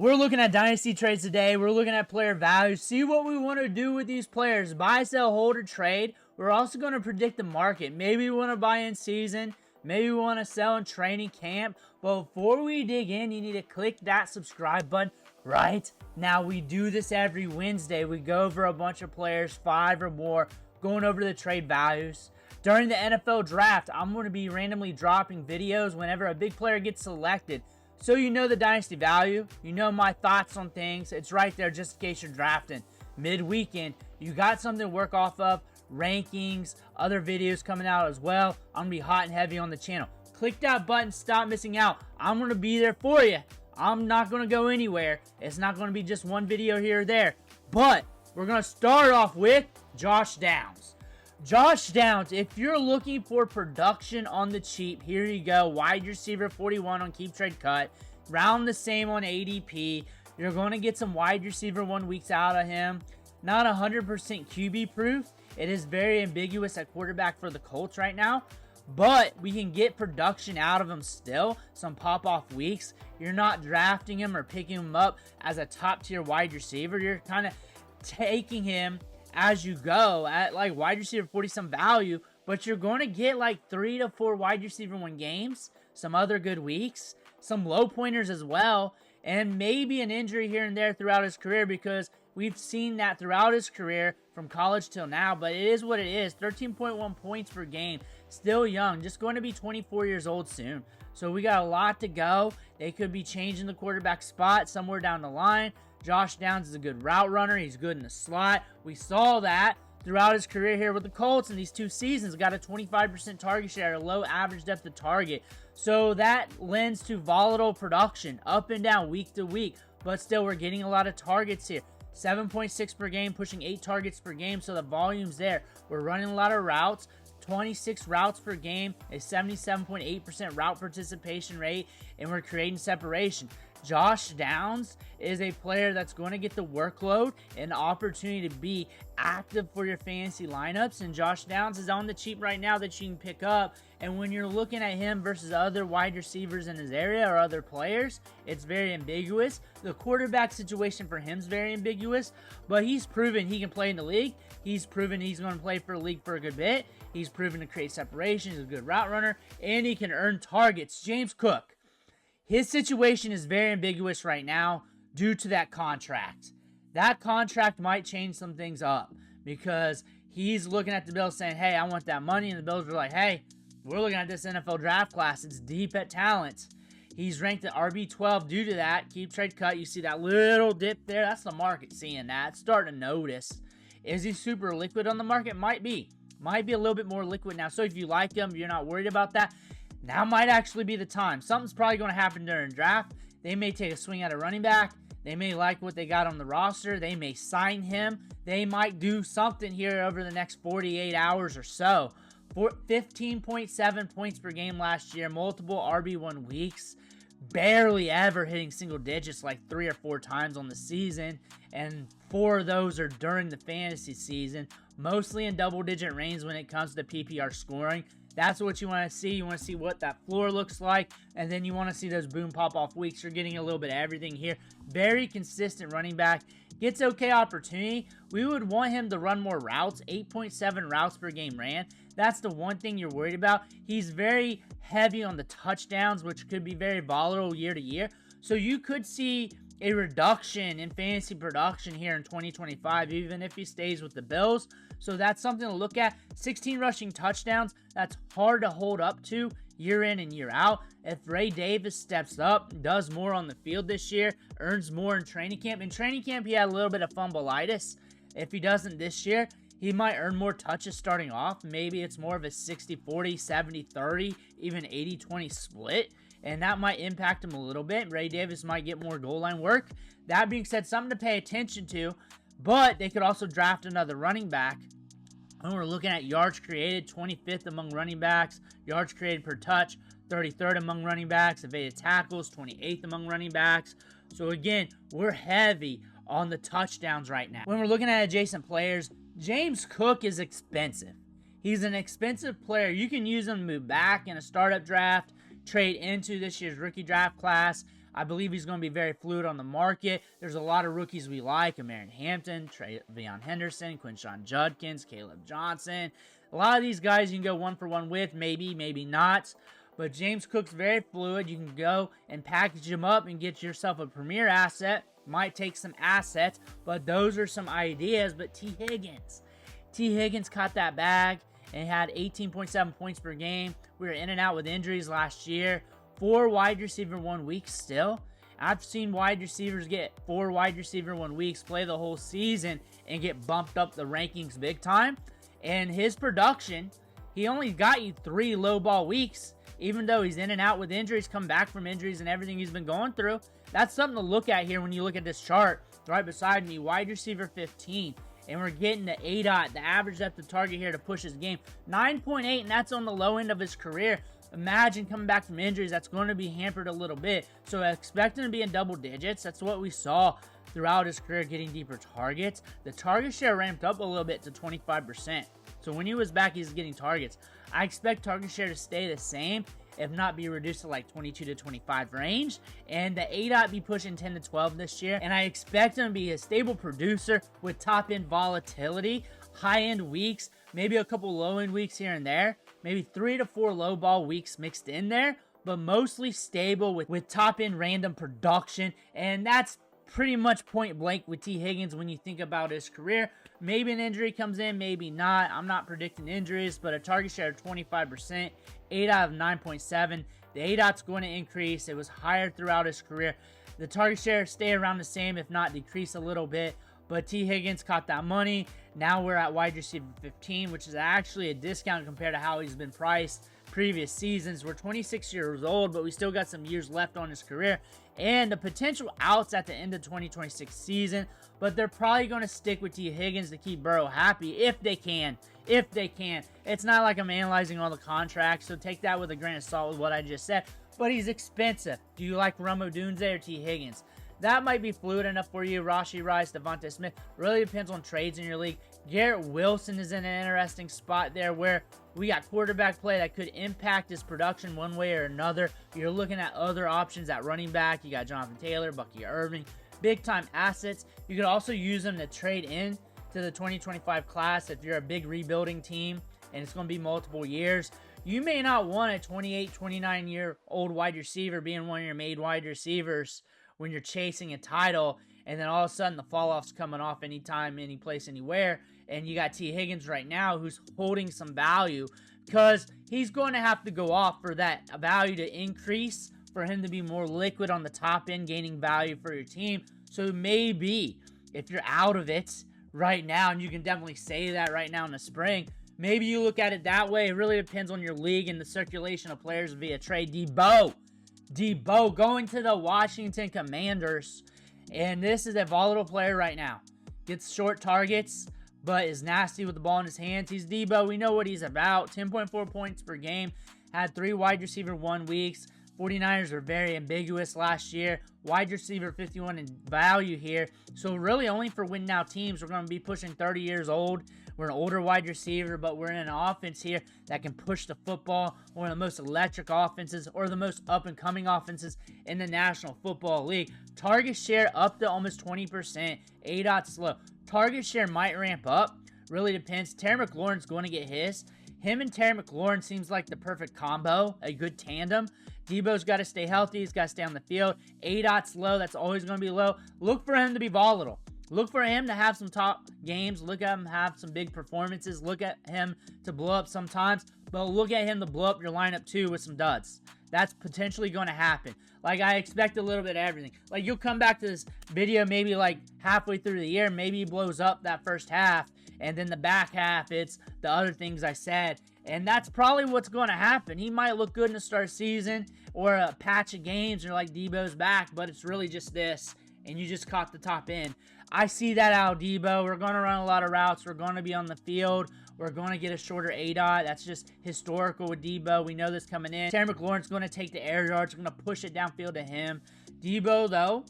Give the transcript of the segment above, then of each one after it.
We're looking at dynasty trades today. We're looking at player value. See what we want to do with these players. Buy, sell, hold, or trade. We're also going to predict the market. Maybe we want to buy in season. Maybe we want to sell in training camp. But before we dig in, you need to click that subscribe button right now. We do this every Wednesday. We go over a bunch of players, 5 or more, going over the trade values. During the NFL draft, I'm going to be randomly dropping videos whenever a big player gets selected. So you know the dynasty value, you know my thoughts on things. It's right there just in case you're drafting. Mid-weekend, you got something to work off of. Rankings, other videos coming out as well. I'm going to be hot and heavy on the channel. Click that button, stop missing out. I'm going to be there for you. I'm not going to go anywhere. It's not going to be just one video here or there. But we're going to start off with Josh Downs. Josh Downs, if you're looking for production on the cheap, here you go. Wide receiver 41 on Keep Trade Cut. Round the same on ADP. You're going to get some wide receiver 1 weeks out of him. Not 100% QB proof. It is very ambiguous at quarterback for the Colts right now. But we can get production out of him still. Some pop-off weeks. You're not drafting him or picking him up as a top-tier wide receiver. You're kind of taking him as you go at like wide receiver 40 some value, but you're going to get like 3 to 4 wide receiver 1 games, some other good weeks, some low pointers as well, and maybe an injury here and there throughout his career, because we've seen that throughout his career from college till now. But it is what it is. 13.1 points per game, still young, just going to be 24 years old soon. So we got a lot to go. They could be changing the quarterback spot somewhere down the line. Josh Downs is a good route runner. He's good in the slot. We saw that throughout his career here with the Colts in these 2 seasons. Got a 25% target share, a low average depth of target. So that lends to volatile production, up and down, week to week. But still, we're getting a lot of targets here. 7.6 per game, pushing 8 targets per game. So the volume's there. We're running a lot of routes. 26 routes per game, a 77.8% route participation rate, and we're creating separation. Josh Downs is a player that's going to get the workload and the opportunity to be active for your fantasy lineups. And Josh Downs is on the cheap right now that you can pick up. And when you're looking at him versus other wide receivers in his area or other players, it's very ambiguous. The quarterback situation for him is very ambiguous, but he's proven he can play in the league. He's proven he's going to play for a league for a good bit. He's proven to create separation. He's a good route runner, and he can earn targets. James Cook. His situation is very ambiguous right now due to that contract. That contract might change some things up because he's looking at the Bills saying, hey, I want that money. And the Bills are like, hey, we're looking at this NFL draft class. It's deep at talent. He's ranked at RB12 due to that. Keep Trade Cut. You see that little dip there? That's the market seeing that. It's starting to notice. Is he super liquid on the market? Might be. Might be a little bit more liquid now. So if you like him, you're not worried about that. Now might actually be the time. Something's probably going to happen during draft. They may take a swing at a running back. They may like what they got on the roster. They may sign him. They might do something here over the next 48 hours or so. 15.7 points per game last year. Multiple RB1 weeks. Barely ever hitting single digits like 3 or 4 times on the season. And 4 of those are during the fantasy season. Mostly in double-digit range when it comes to PPR scoring. That's what you want to see. You want to see what that floor looks like. And then you want to see those boom pop-off weeks. You're getting a little bit of everything here. Very consistent running back. Gets okay opportunity. We would want him to run more routes. 8.7 routes per game ran. That's the one thing you're worried about. He's very heavy on the touchdowns, which could be very volatile year to year. So you could see a reduction in fantasy production here in 2025, even if he stays with the Bills. So that's something to look at. 16 rushing touchdowns. That's hard to hold up to year in and year out. If Ray Davis steps up, does more on the field this year, earns more in training camp. In training camp, he had a little bit of fumbleitis. If he doesn't this year, he might earn more touches starting off. Maybe it's more of a 60-40, 70-30, even 80-20 split. And that might impact him a little bit. Ray Davis might get more goal line work. That being said, something to pay attention to. But they could also draft another running back. When we're looking at yards created, 25th among running backs. Yards created per touch, 33rd among running backs. Evaded tackles, 28th among running backs. So again, we're heavy on the touchdowns right now. When we're looking at adjacent players, James Cook is expensive. He's an expensive player. You can use him to move back in a startup draft, trade into this year's rookie draft class. I believe he's going to be very fluid on the market. There's a lot of rookies we like. Amarin Hampton, Travion Henderson, Quinshon Judkins, Caleb Johnson. A lot of these guys you can go 1-for-1 with, maybe, maybe not. But James Cook's very fluid. You can go and package him up and get yourself a premier asset. Might take some assets, but those are some ideas. But T. Higgins caught that bag and had 18.7 points per game. We were in and out with injuries last year. 4 wide receiver 1 weeks still. I've seen wide receivers get 4 wide receiver 1 weeks, play the whole season, and get bumped up the rankings big time. And his production, he only got you 3 low ball weeks, even though he's in and out with injuries, come back from injuries and everything he's been going through. That's something to look at here when you look at this chart. Right beside me, wide receiver 15. And we're getting the ADOT, the average depth of target here to push his game. 9.8, and that's on the low end of his career. Imagine coming back from injuries, that's going to be hampered a little bit. So expect him to be in double digits. That's what we saw throughout his career, getting deeper targets. The target share ramped up a little bit to 25%. So when he was back, he's getting targets. I expect target share to stay the same, if not be reduced to like 22 to 25 range. And the ADOT be pushing 10 to 12 this year. And I expect him to be a stable producer with top-end volatility, high-end weeks, maybe a couple low-end weeks here and there, maybe 3 to 4 low ball weeks mixed in there, but mostly stable with top-end random production. And that's pretty much point blank with T. Higgins when you think about his career. Maybe an injury comes in, maybe not. I'm not predicting injuries, but a target share of 25%, 8 out of 9.7. The ADOT's going to increase. It was higher throughout his career. The target share stay around the same, if not decrease a little bit. But T. Higgins caught that money. Now we're at wide receiver 15, which is actually a discount compared to how he's been priced previous seasons. We're 26 years old, but we still got some years left on his career. And the potential outs at the end of 2026 season. But they're probably going to stick with T. Higgins to keep Burrow happy if they can. If they can. It's not like I'm analyzing all the contracts, so take that with a grain of salt with what I just said. But he's expensive. Do you like Rome Odunze or T. Higgins? That might be fluid enough for you. Rashee Rice, Devontae Smith. Really depends on trades in your league. Garrett Wilson is in an interesting spot there where we got quarterback play that could impact his production one way or another. You're looking at other options at running back. You got Jonathan Taylor, Bucky Irving. Big-time assets. You could also use them to trade in to the 2025 class if you're a big rebuilding team and it's going to be multiple years. You may not want a 28, 29-year-old wide receiver being one of your made wide receivers when you're chasing a title, and then all of a sudden the fall-off's coming off anytime, any place, anywhere, and you got T. Higgins right now who's holding some value because he's going to have to go off for that value to increase, for him to be more liquid on the top end, gaining value for your team. So maybe if you're out of it right now, and you can definitely say that right now in the spring, maybe you look at it that way. It really depends on your league and the circulation of players via trade. Debo going to the Washington Commanders. And this is a volatile player right now. Gets short targets, but is nasty with the ball in his hands. He's Debo. We know what he's about. 10.4 points per game. Had 3 wide receiver 1 weeks. 49ers were very ambiguous last year. Wide receiver 51 in value here. So really only for win now teams. We're going to be pushing 30 years old. We're an older wide receiver, but we're in an offense here that can push the football. One of the most electric offenses, or the most up-and-coming offenses in the National Football League. Target share up to almost 20%. ADOT's low. Target share might ramp up. Really depends. Terry McLaurin's going to get his. Him and Terry McLaurin seems like the perfect combo, a good tandem. Debo's got to stay healthy. He's got to stay on the field. ADOT's low. That's always going to be low. Look for him to be volatile. Look for him to have some top games. Look at him have some big performances. Look at him to blow up sometimes. But look at him to blow up your lineup too with some duds. That's potentially going to happen. Like, I expect a little bit of everything. Like, you'll come back to this video maybe like halfway through the year. Maybe he blows up that first half. And then the back half, it's the other things I said. And that's probably what's going to happen. He might look good in the start season or a patch of games. You're like, Debo's back. But it's really just this. And you just caught the top end. I see that out of Debo. We're going to run a lot of routes. We're going to be on the field. We're going to get a shorter ADOT. That's just historical with Debo. We know this coming in. Terry McLaurin's going to take the air yards. We're going to push it downfield to him. Debo, though,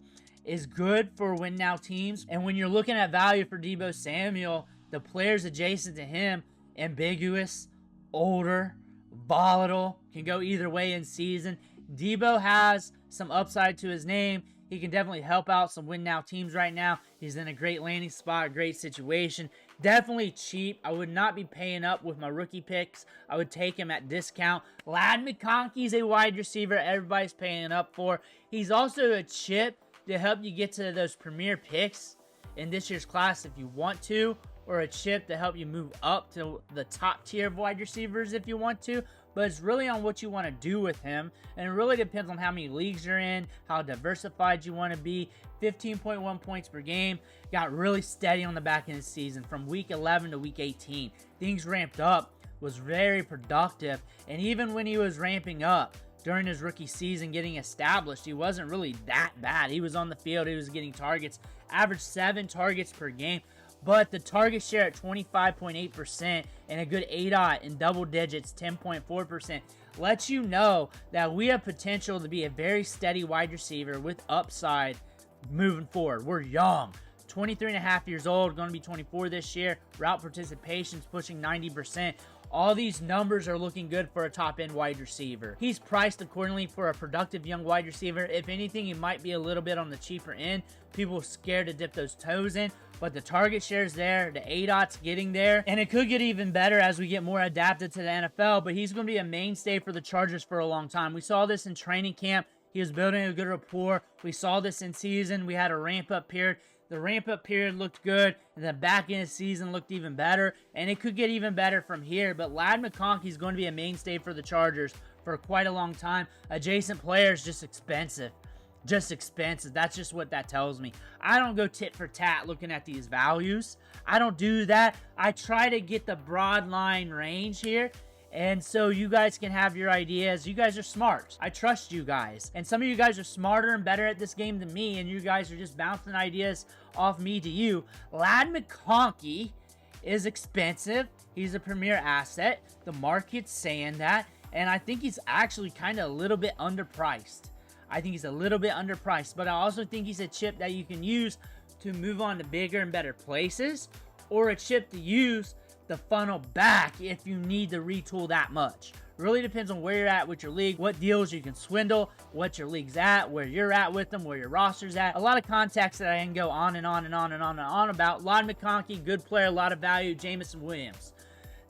is good for win now teams. And when you're looking at value for Debo Samuel, the players adjacent to him, ambiguous, older, volatile, can go either way in season. Debo has some upside to his name. He can definitely help out some win-now teams right now. He's in a great landing spot, a great situation. Definitely cheap. I would not be paying up with my rookie picks. I would take him at discount. Ladd McConkey's a wide receiver everybody's paying up for. He's also a chip to help you get to those premier picks in this year's class if you want to, or a chip to help you move up to the top tier of wide receivers if you want to. But it's really on what you want to do with him, and it really depends on how many leagues you're in, how diversified you want to be. 15.1 points per game, got really steady on the back end of the season from week 11 to week 18. Things ramped up, was very productive, and even when he was ramping up during his rookie season, getting established, he wasn't really that bad. He was on the field, he was getting targets, averaged 7 targets per game. But the target share at 25.8% and a good ADOT in double digits, 10.4%, lets you know that we have potential to be a very steady wide receiver with upside moving forward. We're young. 23 and a half years old, going to be 24 this year. Route participation's pushing 90%. All these numbers are looking good for a top-end wide receiver. He's priced accordingly for a productive young wide receiver. If anything, he might be a little bit on the cheaper end. People are scared to dip those toes in, but the target share's there, the ADOT's getting there, and it could get even better as we get more adapted to the NFL, but he's going to be a mainstay for the Chargers for a long time. We saw this in training camp. He was building a good rapport. We saw this in season. We had a ramp-up period. The ramp-up period looked good, and the back end of the season looked even better, and it could get even better from here. But Ladd McConkey is going to be a mainstay for the Chargers for quite a long time. Adjacent player is just expensive. Just expensive. That's just what that tells me. I don't go tit for tat looking at these values. I don't do that. I try to get the broad line range here, and so you guys can have your ideas. You guys are smart. I trust you guys. And some of you guys are smarter and better at this game than me, and you guys are just bouncing ideas off me to you. Ladd McConkey is expensive. He's a premier asset. The market's saying that, and I think he's actually kind of a little bit underpriced. I think he's a little bit underpriced, but I also think he's a chip that you can use to move on to bigger and better places, or a chip to use the funnel back if you need to retool that much. Really depends on where you're at with your league, what deals you can swindle, what your league's at, where you're at with them, where your roster's at. A lot of context that I can go on and on and on and on and on about. Ladd McConkey, good player, a lot of value. Jameson Williams.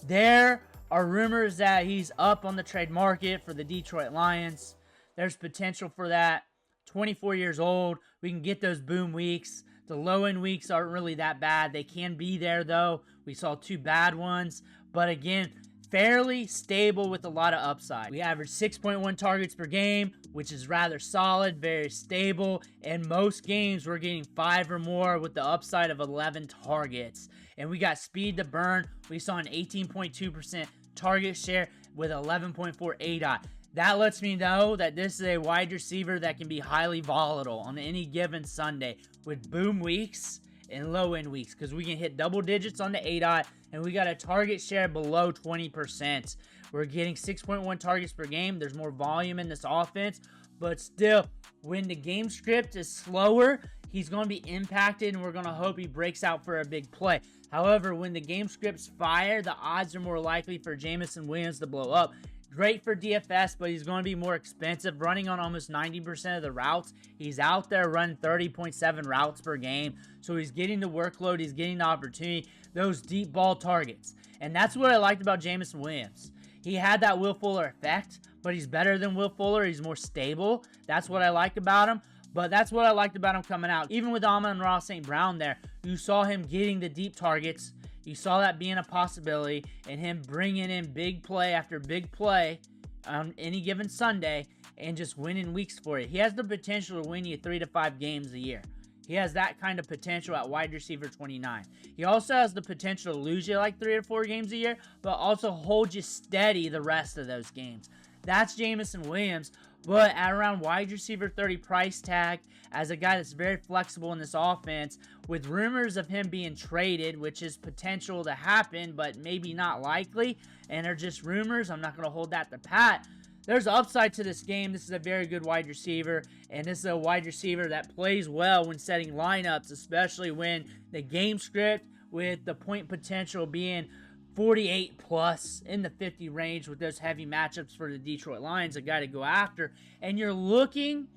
There are rumors that he's up on the trade market for the Detroit Lions. There's potential for that. 24 years old. We can get those boom weeks. The low-end weeks aren't really that bad. They can be there, though. We saw 2 bad ones. But again, fairly stable with a lot of upside. We averaged 6.1 targets per game, which is rather solid, very stable. In most games, we're getting 5 or more with the upside of 11 targets. And we got speed to burn. We saw an 18.2% target share with 11.4 ADOT. That lets me know that this is a wide receiver that can be highly volatile on any given Sunday with boom weeks and low end weeks, because we can hit double digits on the ADOT, and we got a target share below 20%. We're getting 6.1 targets per game. There's more volume in this offense, but still, when the game script is slower, he's going to be impacted, and we're going to hope he breaks out for a big play. However, when the game scripts fire, the odds are more likely for Jameson Williams to blow up. Great for DFS, but he's going to be more expensive, running on almost 90% of the routes. He's out there running 30.7 routes per game, so he's getting the workload, he's getting the opportunity, those deep ball targets. And that's what I liked about Jameson Williams. He had that Will Fuller effect, but he's better than Will Fuller. He's more stable. That's what I like about him. But that's what I liked about him coming out. Even with Amon-Ra St. Brown there, you saw him getting the deep targets. You saw that being a possibility, and him bringing in big play after big play on any given Sunday and just winning weeks for you. He has the potential to win you 3 to 5 games a year. He has that kind of potential at wide receiver 29. He also has the potential to lose you like 3 or 4 games a year, but also hold you steady the rest of those games. That's Jameson Williams, but at around wide receiver 30 price tag, as a guy that's very flexible in this offense, with rumors of him being traded, which is potential to happen, but maybe not likely, and are just rumors. I'm not going to hold that to pat. There's upside to this game. This is a very good wide receiver, and this is a wide receiver that plays well when setting lineups, especially when the game script with the point potential being 48 plus in the 50 range with those heavy matchups for the Detroit Lions, a guy to go after. And you're looking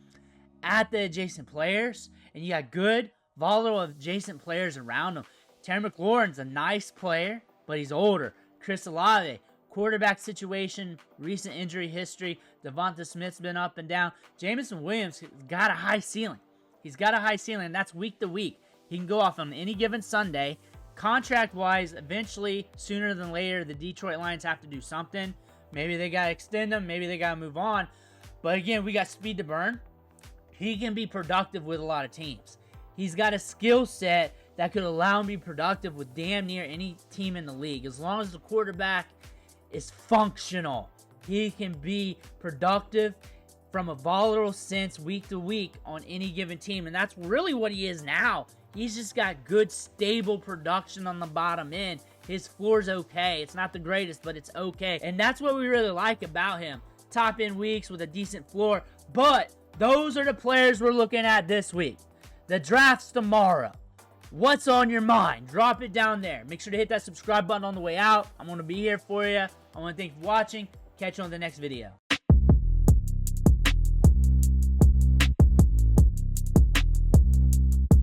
at the adjacent players, and you got good, volatile adjacent players around him. Terry McLaurin's a nice player, but he's older. Chris Olave, quarterback situation, recent injury history. Devonta Smith's been up and down. Jameson Williams has got a high ceiling. He's got a high ceiling, and that's week to week. He can go off on any given Sunday. Contract-wise, eventually, sooner than later, the Detroit Lions have to do something. Maybe they got to extend him. Maybe they got to move on. But again, we got speed to burn. He can be productive with a lot of teams. He's got a skill set that could allow him to be productive with damn near any team in the league. As long as the quarterback is functional, he can be productive from a volatile sense week to week on any given team. And that's really what he is now. He's just got good, stable production on the bottom end. His floor's okay. It's not the greatest, but it's okay. And that's what we really like about him. Top end weeks with a decent floor. But those are the players we're looking at this week. The draft's tomorrow. What's on your mind? Drop it down there. Make sure to hit that subscribe button on the way out. I'm going to be here for you. I want to thank you for watching. Catch you on the next video.